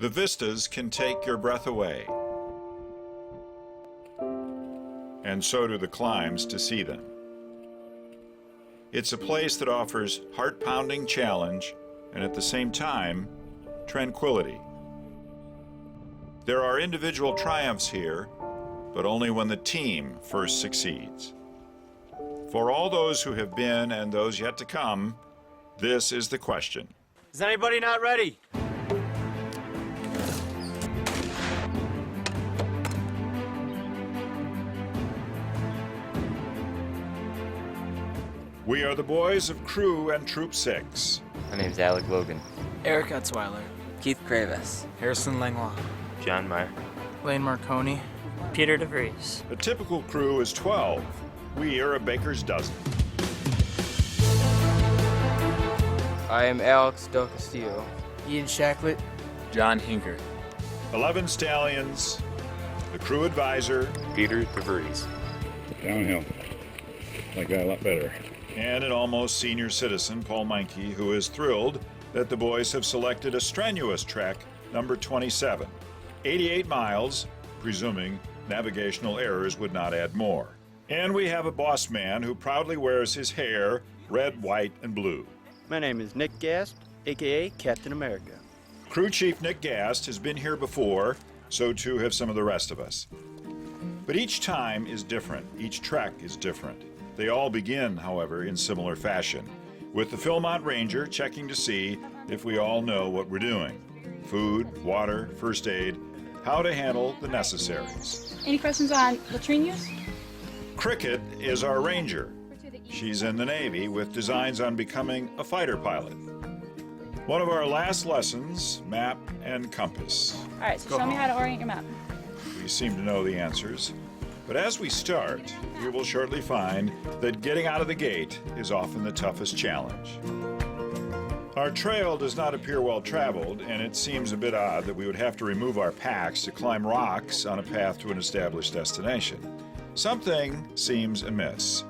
The vistas can take your breath away, and so do the climbs to see them. It's a place that offers heart-pounding challenge and at the same time, tranquility. There are individual triumphs here, but only when the team first succeeds. For all those who have been and those yet to come, this is the question. Is anybody not ready? We are the boys of Crew and Troop 6. My name's Alec Logan. Eric Utzweiler. Keith Kravis. Harrison Langlois. John Meyer. Lane Marconi. Peter DeVries. A typical crew is 12. We are a baker's dozen. I am Alex Del Castillo. Ian Schacklette. John Huinker. 11 stallions, the crew advisor, Peter DeVries. Downhill. Like that a lot better. and an almost senior citizen, Paul Meinke, who is thrilled that the boys have selected a strenuous trek, number 27. 88 miles, presuming navigational errors would not add more. And we have a boss man who proudly wears his hair red, white, and blue. My name is Nick Gast, a.k.a. Captain America. Crew Chief Nick Gast has been here before, so too have some of the rest of us. But each time is different. Each trek is different. They all begin, however, in similar fashion, with the Philmont Ranger checking to see if we all know what we're doing. Food, water, first aid, how to handle the necessaries. Any questions on latrine use? Cricket is our ranger. She's in the Navy with designs on becoming a fighter pilot. One of our last lessons, map and compass. All right, so show me how to orient your map. We seem to know the answers. But as we start, you will shortly find that getting out of the gate is often the toughest challenge. Our trail does not appear well traveled, and it seems a bit odd that we would have to remove our packs to climb rocks on a path to an established destination. Something seems amiss.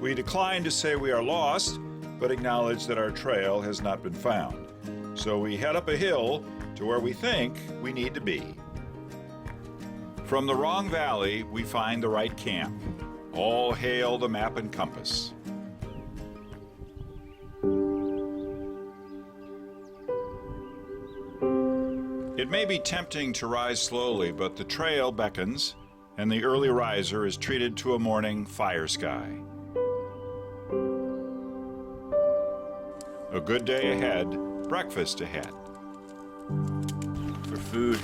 We decline to say we are lost, but acknowledge that our trail has not been found. So we head up a hill to where we think we need to be. From the wrong valley, we find the right camp. All hail the map and compass. It may be tempting to rise slowly, but the trail beckons, and the early riser is treated to a morning fire sky. A good day ahead, breakfast ahead. For food,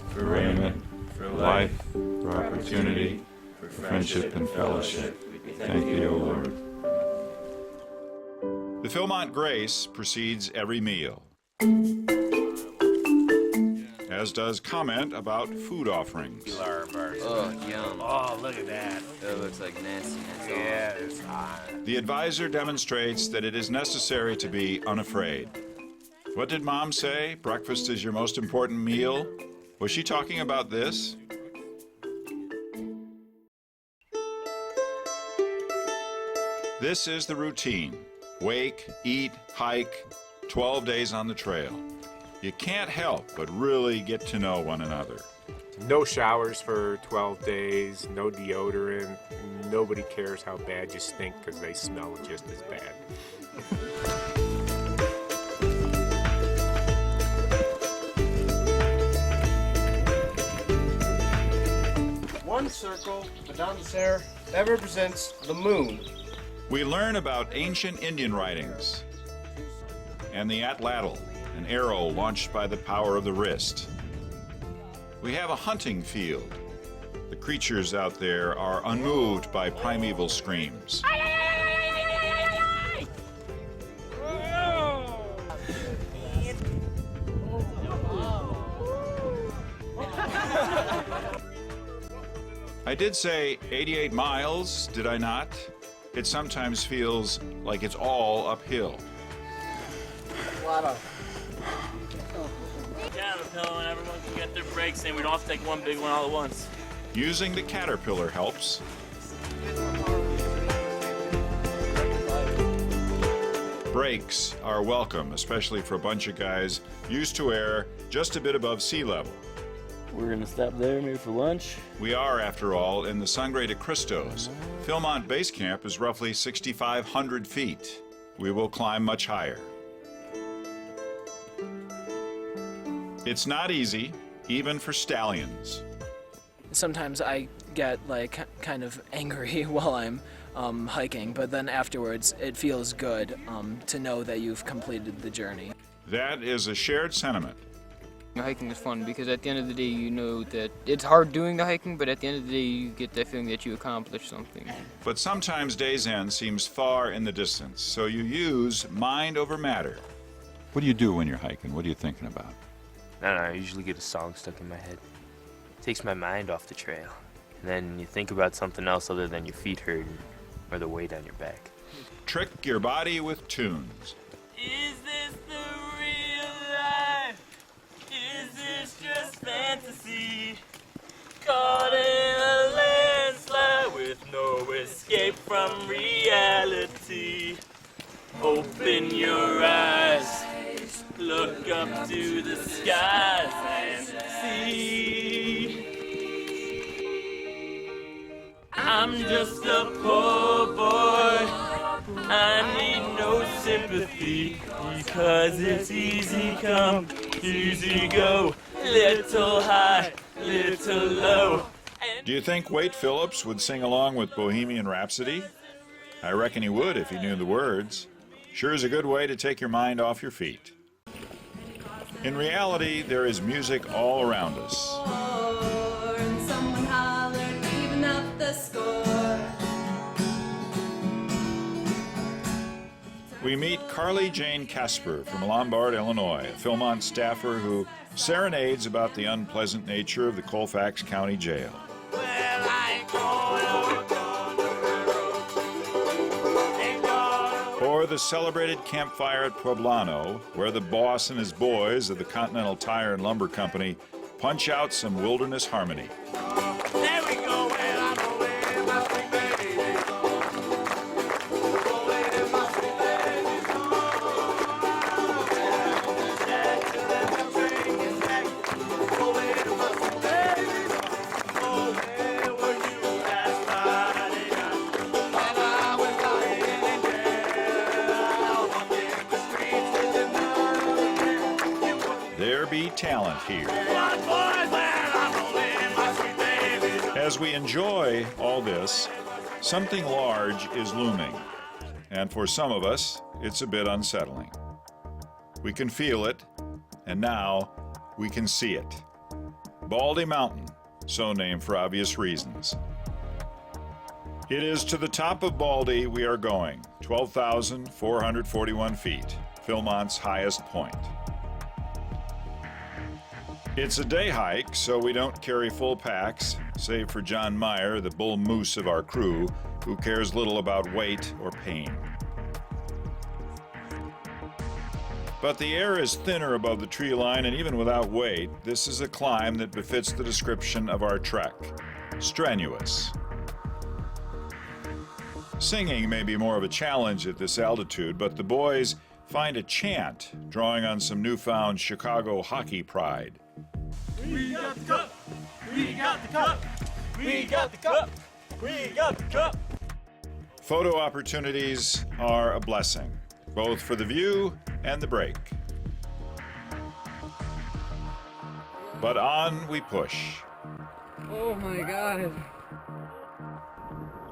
for raiment, for life, for opportunity, for friendship and fellowship, thank thee, O Lord. The Philmont Grace precedes every meal, as does comment about food offerings. Oh, yum. Oh, look at that. That looks like nastiness. Yeah, it's hot. The advisor demonstrates that it is necessary to be unafraid. What did Mom say? Breakfast is your most important meal? Was she talking about this? This is the routine. Wake, eat, hike, 12 days on the trail. You can't help but really get to know one another. No showers for 12 days, no deodorant. Nobody cares how bad you stink because they smell just as bad. One circle, Madame Serre, that represents the moon. We learn about ancient Indian writings and the atlatl, an arrow launched by the power of the wrist. We have a hunting field. The creatures out there are unmoved by primeval screams. I did say 88 miles, did I not? It sometimes feels like it's all uphill. Caterpillar and everyone can get their breaks in. We don't have to take one big one all at once. Using the caterpillar helps. Breaks are welcome, especially for a bunch of guys used to air just a bit above sea level. We're gonna stop there maybe for lunch. We are, after all, in the Sangre de Cristos. Philmont Base Camp is roughly 6,500 feet. We will climb much higher. It's not easy, even for stallions. Sometimes I get like kind of angry while I'm hiking, but then afterwards it feels good to know that you've completed the journey. That is a shared sentiment. Hiking is fun because at the end of the day you know that it's hard doing the hiking, but at the end of the day you get that feeling that you accomplished something. But sometimes day's end seems far in the distance, so you use mind over matter. What do you do when you're hiking? What are you thinking about? I don't know, I usually get a song stuck in my head. It takes my mind off the trail. And then you think about something else other than your feet hurting or the weight on your back. Trick your body with tunes. Is this the real life? Is this just fantasy? Caught in a landslide with no escape from reality. Open your eyes, look up to the skies and see. I'm just a poor boy, I need no sympathy, because it's easy come, easy go, little high, little low. Do you think Wade Phillips would sing along with Bohemian Rhapsody? I reckon he would if he knew the words. Sure is a good way to take your mind off your feet. In reality, there is music all around us. We meet Carly Jane Casper from Lombard, Illinois, a Philmont staffer who serenades about the unpleasant nature of the Colfax County Jail. Or the celebrated campfire at Pueblano, where the boss and his boys of the Continental Tire and Lumber Company punch out some wilderness harmony. There we go, well, I'm rolling my sweet baby. Rolling my sweet baby. Rolling my sweet baby. Oh, where were you last Friday night? When I was lying in jail, walking the streets with the There be talent here. As we enjoy all this, something large is looming, and for some of us, it's a bit unsettling. We can feel it, and now we can see it. Baldy Mountain, so named for obvious reasons. It is to the top of Baldy we are going, 12,441 feet, Philmont's highest point. It's a day hike, so we don't carry full packs, save for John Meyer, the bull moose of our crew, who cares little about weight or pain. But the air is thinner above the tree line, and even without weight, this is a climb that befits the description of our trek: strenuous. Singing may be more of a challenge at this altitude, but the boys find a chant drawing on some newfound Chicago hockey pride. We got the cup! We got the cup! We got the cup! We got the cup! Photo opportunities are a blessing, both for the view and the break. But on we push. Oh my God.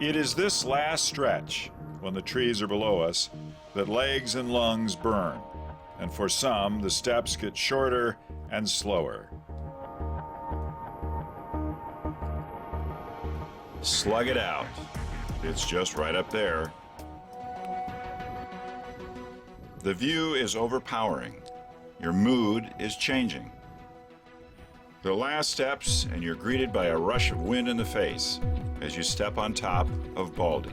It is this last stretch, when the trees are below us, that legs and lungs burn, and for some, the steps get shorter and slower. Slug it out. It's just right up there. The view is overpowering. Your mood is changing. The last steps, and you're greeted by a rush of wind in the face as you step on top of Baldy.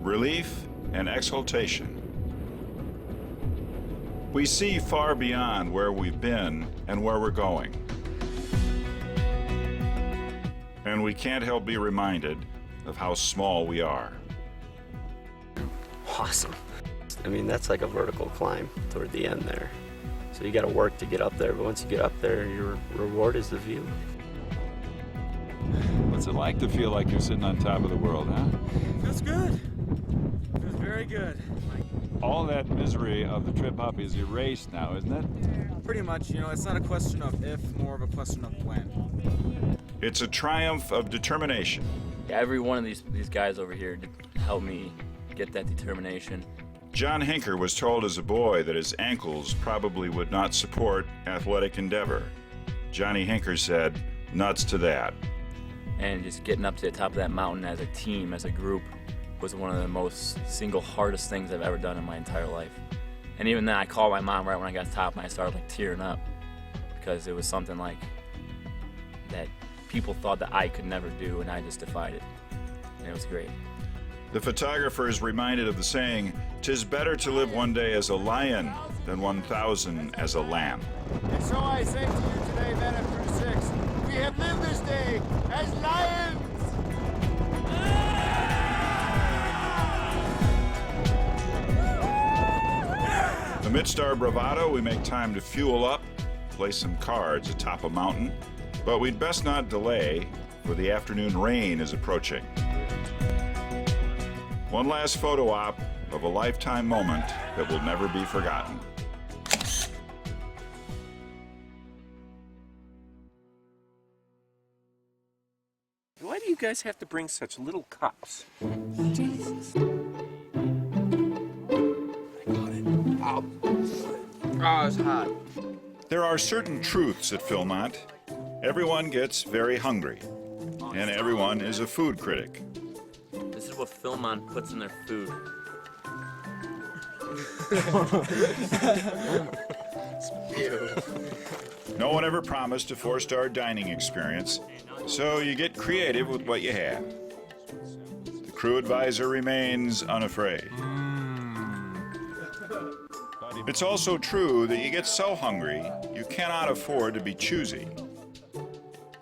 Relief and exultation. We see far beyond where we've been and where we're going. And we can't help be reminded of how small we are. Awesome. I mean, that's like a vertical climb toward the end there. So you got to work to get up there, but once you get up there, your reward is the view. What's it like to feel like you're sitting on top of the world, huh? Feels good. Feels very good. All that misery of the trip up is erased now, isn't it? Pretty much, you know, it's not a question of if, more of a question of when. It's a triumph of determination. Every one of these guys over here did help me get that determination. John Huinker was told as a boy that his ankles probably would not support athletic endeavor. Johnny Huinker said, nuts to that. And just getting up to the top of that mountain as a team, as a group, was one of the most single hardest things I've ever done in my entire life. And even then, I called my mom right when I got to the top and I started like tearing up because it was something like that people thought that I could never do, and I just defied it. And it was great. The photographer is reminded of the saying, "'Tis better to live one day as a lion than 1,000 as a lamb." And so I say to you today, men of Crew 6, we have lived this day as lions! Amidst our bravado, we make time to fuel up, play some cards atop a mountain, but we'd best not delay, for the afternoon rain is approaching. One last photo op of a lifetime moment that will never be forgotten. Why do you guys have to bring such little cups? Jesus. Oh, it's hot. There are certain truths at Philmont. Everyone gets very hungry, and everyone is a food critic. This is what Philmont puts in their food. No one ever promised a 4-star dining experience, so you get creative with what you have. The crew advisor remains unafraid. It's also true that you get so hungry, you cannot afford to be choosy.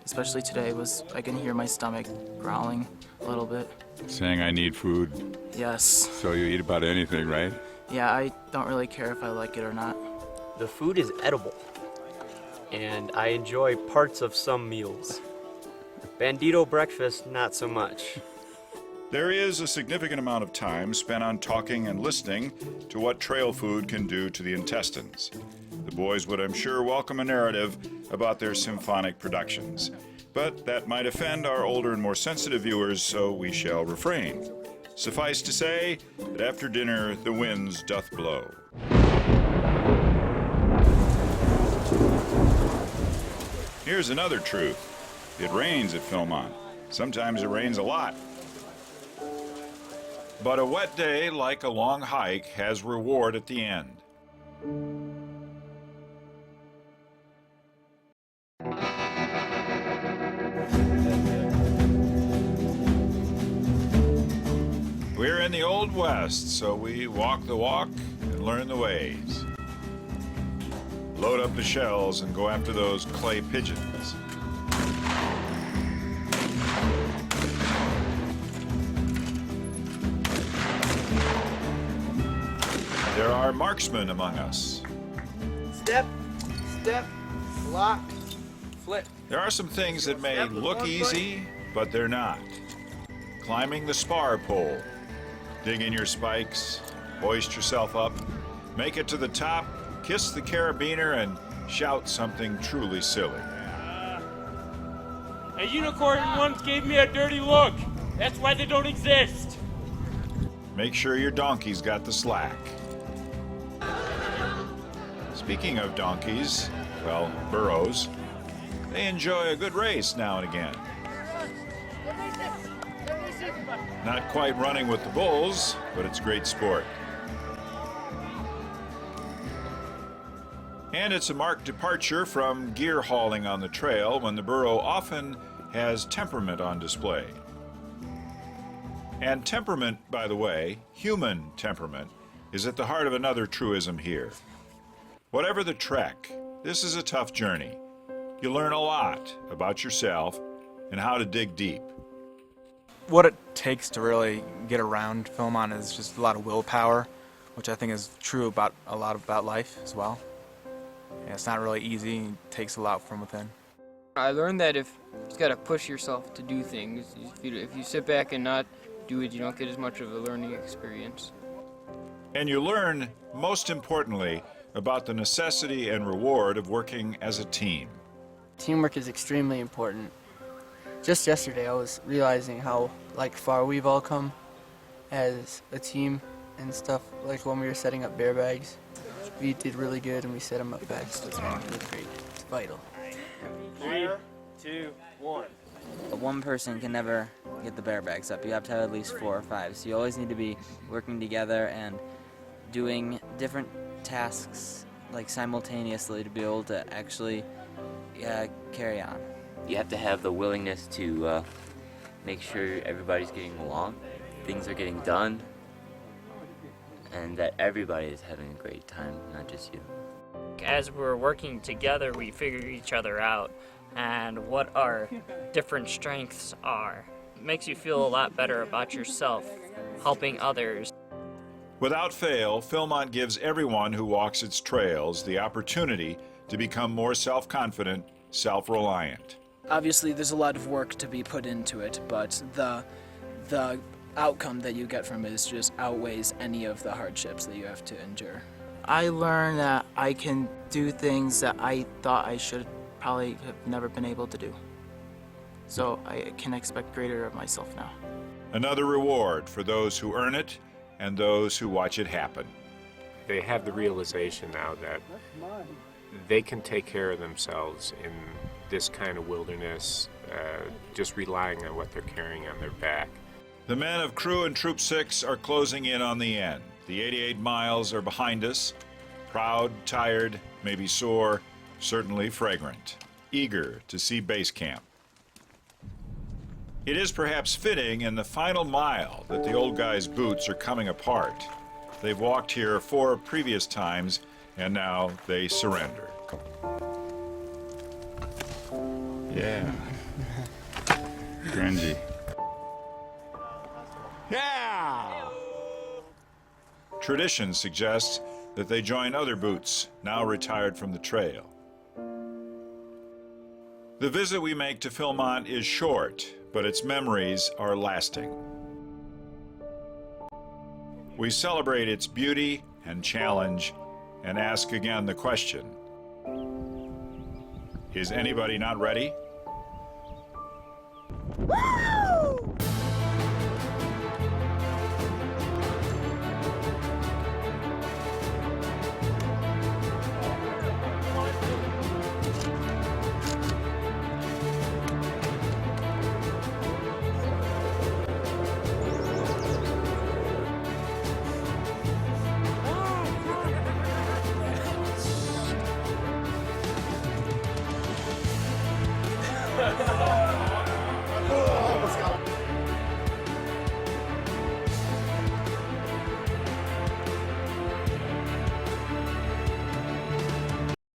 Especially today I can hear my stomach growling a little bit. Saying I need food. Yes. So you eat about anything, right? Yeah, I don't really care if I like it or not. The food is edible, and I enjoy parts of some meals. Bandito breakfast, not so much. There is a significant amount of time spent on talking and listening to what trail food can do to the intestines. The boys would, I'm sure, welcome a narrative about their symphonic productions, but that might offend our older and more sensitive viewers, so we shall refrain. Suffice to say that after dinner the winds doth blow. Here's another truth. It rains at Philmont. Sometimes it rains a lot. But a wet day, like a long hike, has reward at the end. We're in the Old West, so we walk the walk and learn the ways. Load up the shells and go after those clay pigeons. There are marksmen among us. Step, lock, flip. There are some things that may look easy, but they're not. Climbing the spar pole. Dig in your spikes, hoist yourself up, make it to the top, kiss the carabiner, and shout something truly silly. A unicorn once gave me a dirty look. That's why they don't exist. Make sure your donkey's got the slack. Speaking of donkeys, well, burros, they enjoy a good race now and again. Not quite running with the bulls, but it's great sport. And it's a marked departure from gear hauling on the trail when the burro often has temperament on display. And temperament, by the way, human temperament, is at the heart of another truism here. Whatever the trek, this is a tough journey. You learn a lot about yourself and how to dig deep. What it takes to really get around Philmont is just a lot of willpower, which I think is true about a lot about life as well. Yeah, it's not really easy. It takes a lot from within. I learned that if you just gotta push yourself to do things. If you sit back and not do it, you don't get as much of a learning experience. And you learn, most importantly, about the necessity and reward of working as a team. Teamwork is extremely important. Just yesterday I was realizing how far we've all come as a team and stuff. Like when we were setting up bear bags, we did really good and we set them up fast. It was great. It's vital. 3, 2, 1. One person can never get the bear bags up. You have to have at least 4 or 5. So you always need to be working together and doing different tasks simultaneously to be able to actually carry on. You have to have the willingness to make sure everybody's getting along, things are getting done, and that everybody is having a great time, not just you. As we're working together, we figure each other out and what our different strengths are. It makes you feel a lot better about yourself, helping others. Without fail, Philmont gives everyone who walks its trails the opportunity to become more self-confident, self-reliant. Obviously, there's a lot of work to be put into it, but the outcome that you get from it is just outweighs any of the hardships that you have to endure. I learned that I can do things that I thought I should probably have never been able to do. So I can expect greater of myself now. Another reward for those who earn it and those who watch it happen. They have the realization now that they can take care of themselves in this kind of wilderness, just relying on what they're carrying on their back. The men of Crew and Troop 6 are closing in on the end. The 88 miles are behind us. Proud, tired, maybe sore, certainly fragrant. Eager to see base camp. It is perhaps fitting in the final mile that the old guy's boots are coming apart. They've walked here 4 previous times, and now they surrender. Yeah. Grungy. Yeah! Tradition suggests that they join other boots, now retired from the trail. The visit we make to Philmont is short, but its memories are lasting. We celebrate its beauty and challenge and ask again the question, is anybody not ready? Ha ha ha!